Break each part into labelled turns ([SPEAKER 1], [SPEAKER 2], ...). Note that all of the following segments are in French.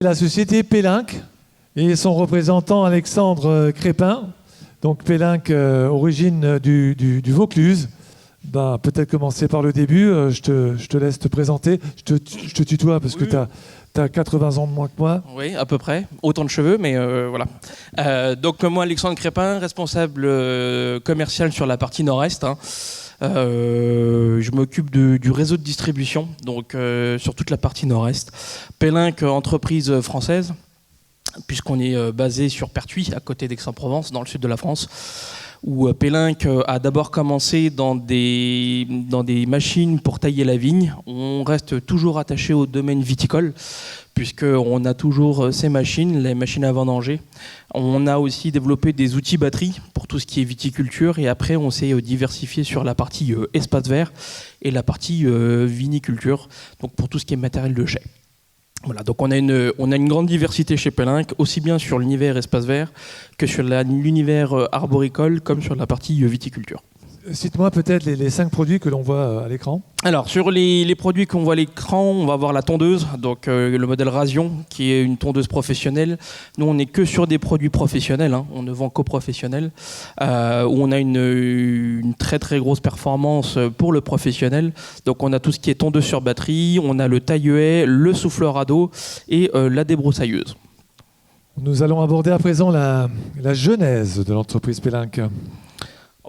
[SPEAKER 1] La société Pélinck et son représentant Alexandre Crépin. Donc Pélinck, origine du Vaucluse. Bah, peut-être commencer par le début. Je te laisse te présenter. Je te tutoie parce que tu as 80 ans de moins que moi.
[SPEAKER 2] Oui, à peu près. Autant de cheveux, mais voilà. Donc moi, Alexandre Crépin, responsable commercial sur la partie nord-est. Je m'occupe du réseau de distribution, donc sur toute la partie nord-est. Pélinck, entreprise française, puisqu'on est basé sur Pertuis, à côté d'Aix-en-Provence, dans le sud de la France, où Pélinck a d'abord commencé dans des machines pour tailler la vigne. On reste toujours attaché au domaine viticole, puisqu'on a toujours ces machines, les machines à vendanger. On a aussi développé des outils batteries pour tout ce qui est viticulture, et après on s'est diversifié sur la partie espace vert et la partie viniculture, donc pour tout ce qui est matériel de chai. Voilà, donc on a une grande diversité chez Pélinck, aussi bien sur l'univers espace vert que sur l'univers arboricole, comme sur la partie viticulture.
[SPEAKER 1] Cite-moi peut-être les 5 produits que l'on voit à l'écran.
[SPEAKER 2] Alors, sur les produits qu'on voit à l'écran, on va avoir la tondeuse, donc le modèle Rasion, qui est une tondeuse professionnelle. Nous, on n'est que sur des produits professionnels, on ne vend qu'aux professionnels, où on a une très très grosse performance pour le professionnel. Donc, on a tout ce qui est tondeuse sur batterie, on a le taille-haie, le souffleur à dos et la débroussailleuse.
[SPEAKER 1] Nous allons aborder à présent la genèse de l'entreprise Pélinck.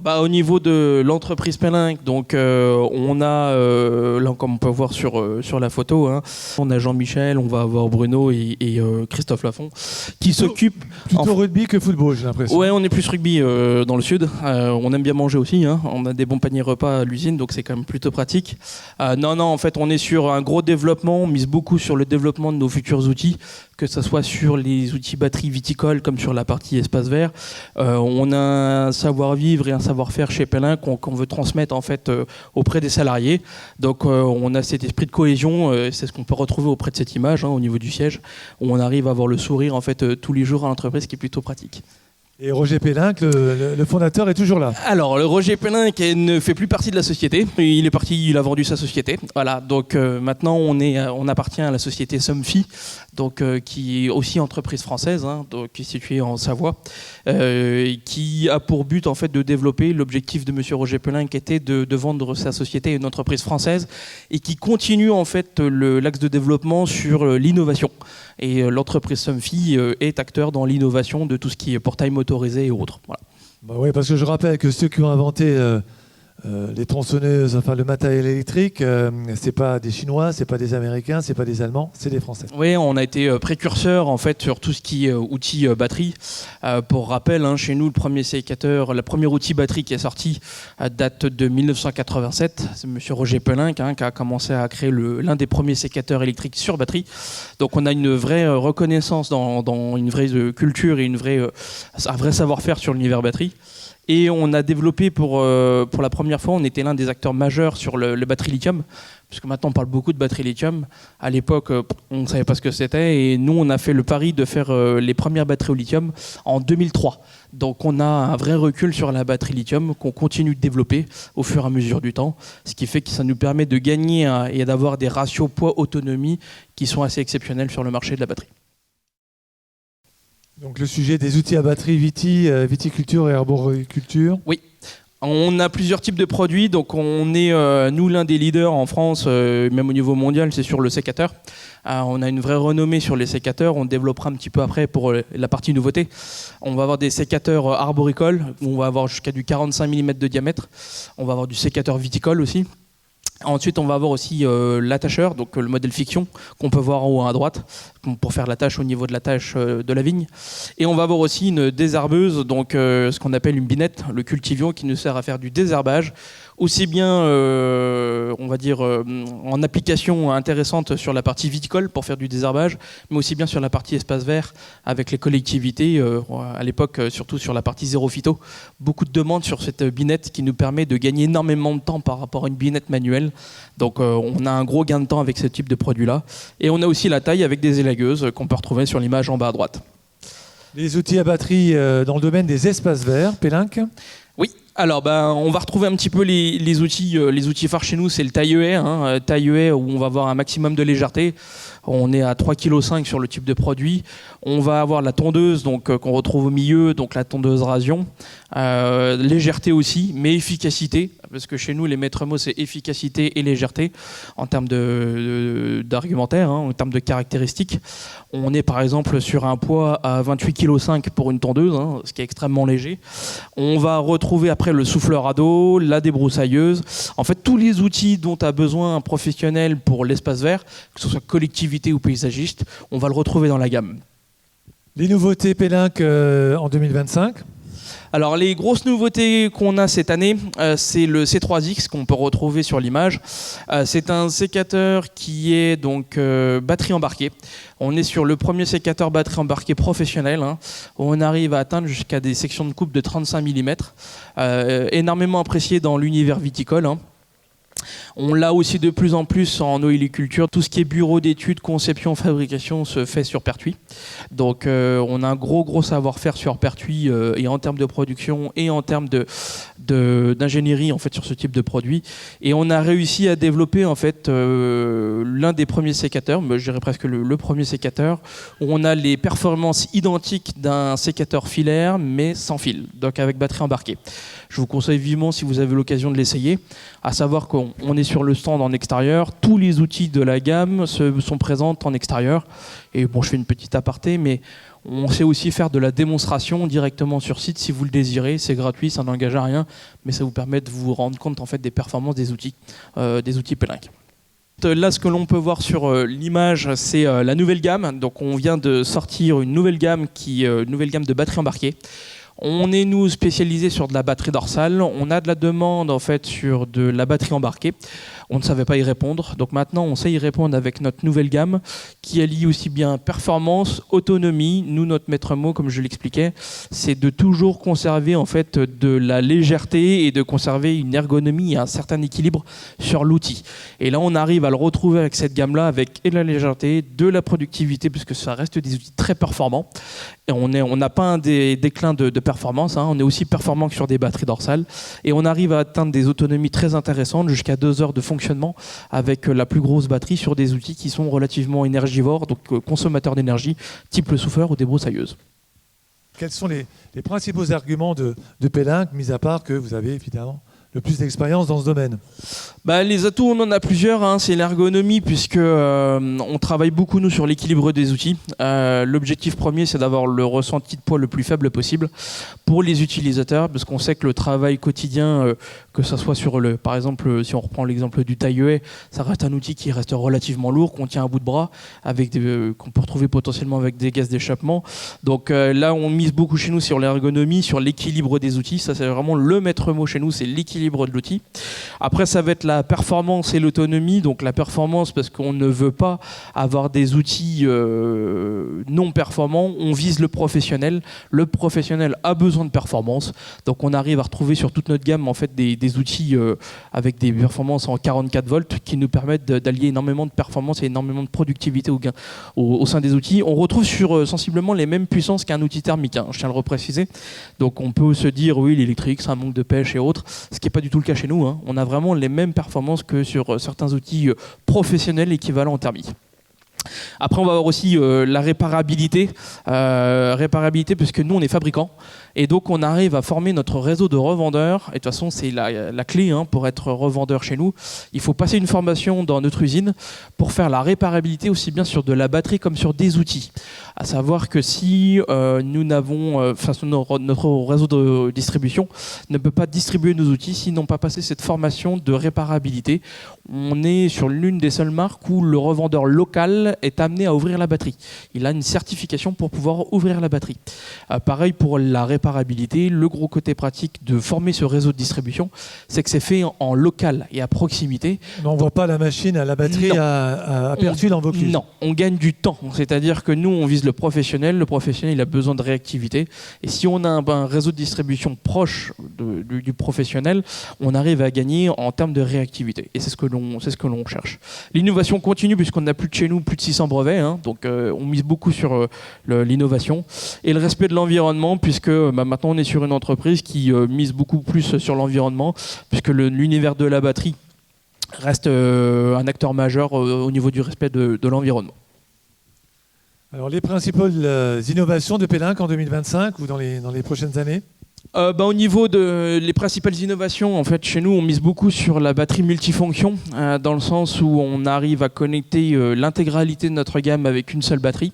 [SPEAKER 2] Au niveau de l'entreprise Pélinck, donc on a, là comme on peut voir sur la photo, on a Jean-Michel, on va avoir Bruno et Christophe Lafont qui s'occupent...
[SPEAKER 1] Plutôt rugby que football, j'ai l'impression.
[SPEAKER 2] Ouais, on est plus rugby dans le sud. On aime bien manger aussi. On a des bons paniers repas à l'usine, donc c'est quand même plutôt pratique. Non, en fait, on est sur un gros développement. On mise beaucoup sur le développement de nos futurs outils, que ce soit sur les outils batterie viticole comme sur la partie espace vert. On a un savoir-vivre et un savoir-faire chez Pélinck qu'on veut transmettre en fait auprès des salariés. Donc on a cet esprit de cohésion, c'est ce qu'on peut retrouver auprès de cette image au niveau du siège, où on arrive à avoir le sourire en fait tous les jours à l'entreprise, qui est plutôt pratique.
[SPEAKER 1] Et Roger Pélinck, le fondateur, est toujours là.
[SPEAKER 2] Alors, le Roger Pélinck ne fait plus partie de la société. Il est parti, il a vendu sa société. Voilà. Donc maintenant, on appartient à la société Somfy, donc qui est aussi entreprise française, donc qui est située en Savoie, qui a pour but en fait de développer. L'objectif de Monsieur Roger Pélinck était de vendre sa société à une entreprise française, et qui continue en fait l'axe de développement sur l'innovation. Et l'entreprise Somfy est acteur dans l'innovation de tout ce qui est portail motorisé et autres. Voilà.
[SPEAKER 1] Bah oui, parce que je rappelle que ceux qui ont inventé les tronçonneuses, enfin le matériel électrique, c'est pas des Chinois, c'est pas des Américains, c'est pas des Allemands, c'est des Français.
[SPEAKER 2] Oui, on a été précurseur en fait sur tout ce qui est outils batterie. Pour rappel, chez nous, le premier outil batterie qui est sorti date de 1987. C'est Monsieur Roger Pélinck qui a commencé à créer l'un des premiers sécateurs électriques sur batterie. Donc on a une vraie reconnaissance dans une vraie culture et un vrai savoir-faire sur l'univers batterie. Et on a développé pour la première fois, on était l'un des acteurs majeurs sur le batterie lithium, puisque maintenant on parle beaucoup de batterie lithium. À l'époque, on ne savait pas ce que c'était, et nous on a fait le pari de faire les premières batteries au lithium en 2003. Donc on a un vrai recul sur la batterie lithium qu'on continue de développer au fur et à mesure du temps, ce qui fait que ça nous permet de gagner et d'avoir des ratios poids-autonomie qui sont assez exceptionnels sur le marché de la batterie.
[SPEAKER 1] Donc le sujet des outils à batterie viticulture et arboriculture.
[SPEAKER 2] Oui, on a plusieurs types de produits. Donc on est, nous, l'un des leaders en France, même au niveau mondial, c'est sur le sécateur. On a une vraie renommée sur les sécateurs. On développera un petit peu après pour la partie nouveauté. On va avoir des sécateurs arboricoles, où on va avoir jusqu'à du 45 mm de diamètre. On va avoir du sécateur viticole aussi. Ensuite, on va avoir aussi l'attacheur, donc le modèle fiction qu'on peut voir en haut à droite pour faire la tâche au niveau de la tâche de la vigne. Et on va avoir aussi une désherbeuse, donc ce qu'on appelle une binette, le cultivion, qui nous sert à faire du désherbage, aussi bien on va dire en application intéressante sur la partie viticole pour faire du désherbage, mais aussi bien sur la partie espace vert avec les collectivités, à l'époque surtout sur la partie zéro phyto. Beaucoup de demandes sur cette binette qui nous permet de gagner énormément de temps par rapport à une binette manuelle. Donc on a un gros gain de temps avec ce type de produit-là. Et on a aussi la taille avec des élagueuses qu'on peut retrouver sur l'image en bas à droite.
[SPEAKER 1] Les outils à batterie dans le domaine des espaces verts, Pélinck.
[SPEAKER 2] Oui, Alors, on va retrouver un petit peu les outils phares chez nous, c'est le taille-haie, taille-haie où on va avoir un maximum de légèreté. On est à 3,5 kg sur le type de produit. On va avoir la tondeuse qu'on retrouve au milieu, donc la tondeuse Rasion. Légèreté aussi, mais efficacité, parce que chez nous, les maîtres mots, c'est efficacité et légèreté en termes d'argumentaire, en termes de caractéristiques. On est par exemple sur un poids à 28,5 kg pour une tondeuse, ce qui est extrêmement léger. On va retrouver après le souffleur à dos, la débroussailleuse. En fait, tous les outils dont a besoin un professionnel pour l'espace vert, que ce soit collectivité ou paysagiste, on va le retrouver dans la gamme.
[SPEAKER 1] Les nouveautés Pélinck en 2025?
[SPEAKER 2] Alors les grosses nouveautés qu'on a cette année, c'est le C3X qu'on peut retrouver sur l'image. C'est un sécateur qui est donc batterie embarquée. On est sur le premier sécateur batterie embarquée professionnel. On arrive à atteindre jusqu'à des sections de coupe de 35 mm. Énormément apprécié dans l'univers viticole. On l'a aussi de plus en plus en oïliculture. Tout ce qui est bureau d'études, conception, fabrication se fait sur Pertuis. Donc on a un gros savoir-faire sur Pertuis et en termes de production et en termes d'ingénierie en fait sur ce type de produit. Et on a réussi à développer en fait l'un des premiers sécateurs, je dirais presque le premier sécateur, où on a les performances identiques d'un sécateur filaire mais sans fil, donc avec batterie embarquée. Je vous conseille vivement si vous avez l'occasion de l'essayer, à savoir qu'on est sur le stand en extérieur, tous les outils de la gamme sont présents en extérieur. Et bon, je fais une petite aparté, mais on sait aussi faire de la démonstration directement sur site si vous le désirez. C'est gratuit, ça n'engage à rien, mais ça vous permet de vous rendre compte en fait des performances des outils Pélinck. Là, ce que l'on peut voir sur l'image, c'est la nouvelle gamme. Donc, on vient de sortir une nouvelle gamme de batterie embarquée. On est, nous, spécialisés sur de la batterie dorsale. On a de la demande, en fait, sur de la batterie embarquée. On ne savait pas y répondre. Donc maintenant, on sait y répondre avec notre nouvelle gamme qui allie aussi bien performance, autonomie. Nous, notre maître mot, comme je l'expliquais, c'est de toujours conserver, en fait, de la légèreté et de conserver une ergonomie et un certain équilibre sur l'outil. Et là, on arrive à le retrouver avec cette gamme-là, avec et de la légèreté, de la productivité, puisque ça reste des outils très performants. Et on n'a pas un déclin de performance, on est aussi performant que sur des batteries dorsales et on arrive à atteindre des autonomies très intéressantes, jusqu'à 2 heures de fonctionnement avec la plus grosse batterie sur des outils qui sont relativement énergivores, donc consommateurs d'énergie, type le souffleur ou des broussailleuses.
[SPEAKER 1] Quels sont les principaux arguments de Pélinck, mis à part que vous avez évidemment le plus d'expérience dans ce domaine?
[SPEAKER 2] Les atouts, on en a plusieurs. C'est l'ergonomie, puisque on travaille beaucoup, nous, sur l'équilibre des outils. L'objectif premier, c'est d'avoir le ressenti de poids le plus faible possible pour les utilisateurs, parce qu'on sait que le travail quotidien, que ce soit sur par exemple, si on reprend l'exemple du taille-haie, ça reste un outil qui reste relativement lourd, qu'on tient à bout de bras, qu'on peut retrouver potentiellement avec des gaz d'échappement. Donc là, on mise beaucoup chez nous sur l'ergonomie, sur l'équilibre des outils. Ça, c'est vraiment le maître mot chez nous, c'est l'équilibre de l'outil. Après, ça va être la performance et l'autonomie. Donc la performance, parce qu'on ne veut pas avoir des outils non performants, on vise le professionnel. Le professionnel a besoin de performance, donc on arrive à retrouver sur toute notre gamme en fait des outils avec des performances en 44 volts qui nous permettent d'allier énormément de performance et énormément de productivité au sein des outils. On retrouve sur sensiblement les mêmes puissances qu'un outil thermique, je tiens à le repréciser. Donc on peut se dire oui, l'électrique, c'est un manque de pêche et autres, ce qui n'est pas du tout le cas chez nous. On a vraiment les mêmes performances que sur certains outils professionnels équivalents en thermique. Après, on va avoir aussi la réparabilité, puisque nous, on est fabricants. Et donc, on arrive à former notre réseau de revendeurs. Et de toute façon, c'est la clé pour être revendeur chez nous. Il faut passer une formation dans notre usine pour faire la réparabilité aussi bien sur de la batterie comme sur des outils. À savoir que si nous n'avons, notre réseau de distribution ne peut pas distribuer nos outils s'ils n'ont pas passé cette formation de réparabilité. On est sur l'une des seules marques où le revendeur local est amené à ouvrir la batterie. Il a une certification pour pouvoir ouvrir la batterie. Pareil pour la réparabilité, le gros côté pratique de former ce réseau de distribution, c'est que c'est fait en local et à proximité.
[SPEAKER 1] On ne voit pas la machine à la batterie à Pertuis dans Vaucluse.
[SPEAKER 2] Non, on gagne du temps. C'est-à-dire que nous, on vise le professionnel. Le professionnel, il a besoin de réactivité. Et si on a un réseau de distribution proche du professionnel, on arrive à gagner en termes de réactivité. Et c'est ce que l'on cherche. L'innovation continue, puisqu'on n'a plus de chez nous plus de 600 brevets, hein, donc on mise beaucoup sur l'innovation et le respect de l'environnement, puisque maintenant on est sur une entreprise qui mise beaucoup plus sur l'environnement, puisque l'univers de la batterie reste un acteur majeur au niveau du respect de l'environnement.
[SPEAKER 1] Alors les principales innovations de Pellenc en 2025 ou dans les prochaines années?
[SPEAKER 2] Au niveau des principales innovations, en fait, chez nous, on mise beaucoup sur la batterie multifonction, dans le sens où on arrive à connecter l'intégralité de notre gamme avec une seule batterie.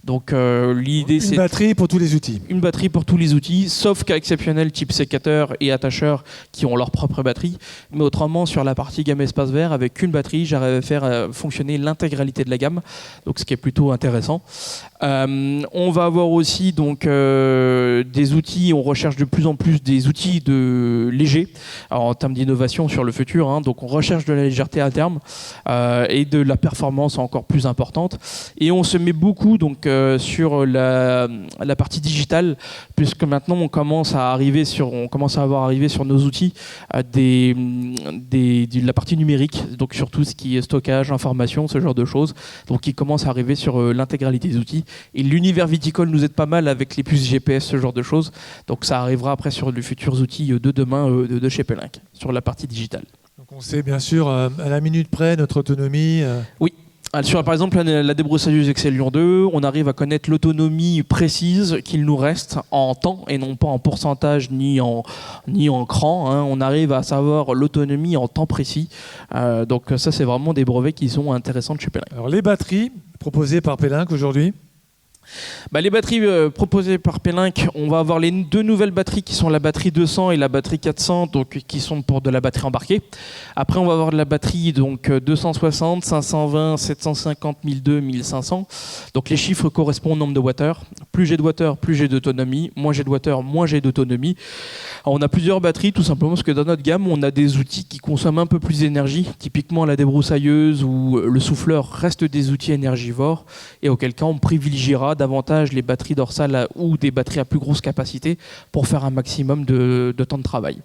[SPEAKER 2] Donc l'idée, c'est...
[SPEAKER 1] Une batterie pour tous les outils.
[SPEAKER 2] Une batterie pour tous les outils, sauf cas exceptionnels type sécateur et attacheur qui ont leur propre batterie. Mais autrement, sur la partie gamme espace vert, avec une batterie, j'arrive à faire fonctionner l'intégralité de la gamme, donc ce qui est plutôt intéressant. On va avoir aussi donc, des outils, on recherche de plus en plus des outils légers, alors, en termes d'innovation sur le futur, hein, donc on recherche de la légèreté à terme et de la performance encore plus importante. Et on se met beaucoup donc, sur la partie digitale, puisque maintenant on commence à avoir arrivé sur nos outils de la partie numérique, donc sur tout ce qui est stockage, information, ce genre de choses. Donc il commence à arriver sur l'intégralité des outils. Et l'univers viticole nous aide pas mal avec les puces GPS, ce genre de choses. Donc ça arrivera après sur les futurs outils de demain de chez Pellenc, sur la partie digitale.
[SPEAKER 1] Donc on sait bien sûr à la minute près notre autonomie.
[SPEAKER 2] Oui. Sur, par exemple, la débroussailleuse Excellion 2, on arrive à connaître l'autonomie précise qu'il nous reste en temps et non pas en pourcentage ni en cran. Hein. On arrive à savoir l'autonomie en temps précis. Donc ça, c'est vraiment des brevets qui sont intéressants de chez Pellenc.
[SPEAKER 1] Alors les batteries proposées par Pellenc aujourd'hui?
[SPEAKER 2] Les batteries proposées par Pellenc, on va avoir les deux nouvelles batteries qui sont la batterie 200 et la batterie 400, donc qui sont pour de la batterie embarquée. Après, on va avoir de la batterie donc 260, 520, 750, 1200, 1500. Donc les chiffres correspondent au nombre de wattheures. Plus j'ai de wattheures, plus j'ai d'autonomie. Moins j'ai de wattheures, moins j'ai d'autonomie. Alors, on a plusieurs batteries, tout simplement parce que dans notre gamme, on a des outils qui consomment un peu plus d'énergie. Typiquement, la débroussailleuse ou le souffleur restent des outils énergivores, et auquel cas, on privilégiera davantage les batteries dorsales ou des batteries à plus grosse capacité pour faire un maximum de temps de travail.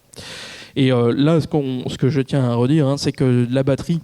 [SPEAKER 2] Et là, ce que je tiens à redire, hein, c'est que la batterie,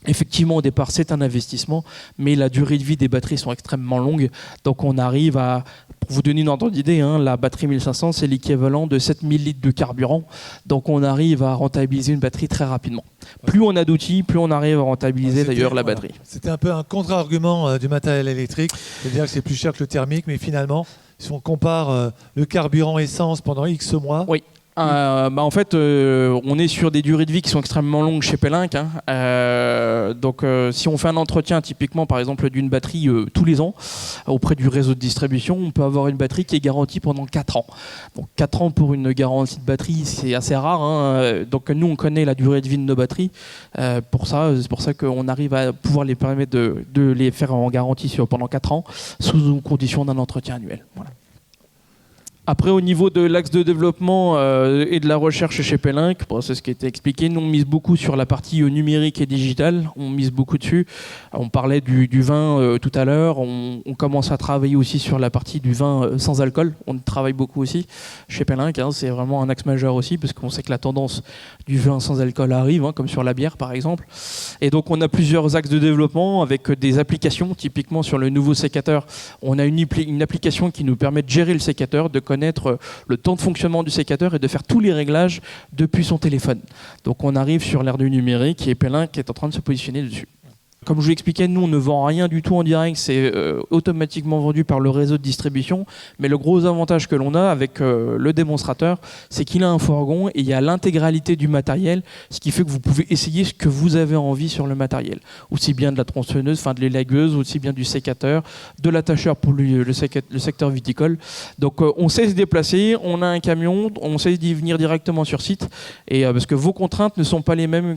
[SPEAKER 2] effectivement, au départ, c'est un investissement, mais la durée de vie des batteries sont extrêmement longues. Donc, on arrive à, pour vous donner une ordre d'idée, hein, la batterie 1500, c'est l'équivalent de 7000 litres de carburant. Donc, on arrive à rentabiliser une batterie très rapidement. Plus on a d'outils, plus on arrive à rentabiliser d'ailleurs la batterie.
[SPEAKER 1] C'était un peu un contre-argument du matériel électrique, c'est-à-dire que c'est plus cher que le thermique, mais finalement, si on compare le carburant essence pendant X mois...
[SPEAKER 2] Oui. En fait, on est sur des durées de vie qui sont extrêmement longues chez Pellenc. Hein. Donc, si on fait un entretien typiquement, par exemple, d'une batterie tous les ans auprès du réseau de distribution, on peut avoir une batterie qui est garantie pendant 4 ans. Donc, 4 ans pour une garantie de batterie, c'est assez rare. Hein. Donc, nous, on connaît la durée de vie de nos batteries. C'est pour ça qu'on arrive à pouvoir les permettre de les faire en garantie pendant 4 ans, sous condition d'un entretien annuel. Voilà. Après, au niveau de l'axe de développement et de la recherche chez Pellenc, c'est ce qui a été expliqué, nous on mise beaucoup sur la partie numérique et digitale, on mise beaucoup dessus. On parlait du vin tout à l'heure, on commence à travailler aussi sur la partie du vin sans alcool, on travaille beaucoup aussi chez Pellenc, hein, c'est vraiment un axe majeur aussi, parce qu'on sait que la tendance du vin sans alcool arrive, hein, comme sur la bière par exemple. Et donc on a plusieurs axes de développement avec des applications, typiquement sur le nouveau sécateur, on a une application qui nous permet de gérer le sécateur, de connaître le temps de fonctionnement du sécateur et de faire tous les réglages depuis son téléphone. Donc on arrive sur l'ère du numérique et Pellenc est en train de se positionner dessus. Comme je vous l'expliquais, nous on ne vend rien du tout en direct, c'est automatiquement vendu par le réseau de distribution, mais le gros avantage que l'on a avec le démonstrateur, c'est qu'il a un fourgon et il y a l'intégralité du matériel, ce qui fait que vous pouvez essayer ce que vous avez envie sur le matériel. Aussi bien de la tronçonneuse, enfin de l'élagueuse, aussi bien du sécateur, de l'attacheur pour le secteur viticole. Donc on sait se déplacer, on a un camion, on sait d'y venir directement sur site, et parce que vos contraintes ne sont pas les mêmes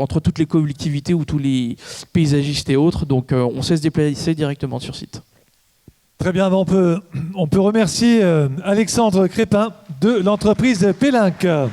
[SPEAKER 2] entre toutes les collectivités ou tous les paysagistes et autres, donc on sait se déplacer directement sur site.
[SPEAKER 1] Très bien, on peut remercier Alexandre Crépin de l'entreprise Pellenc.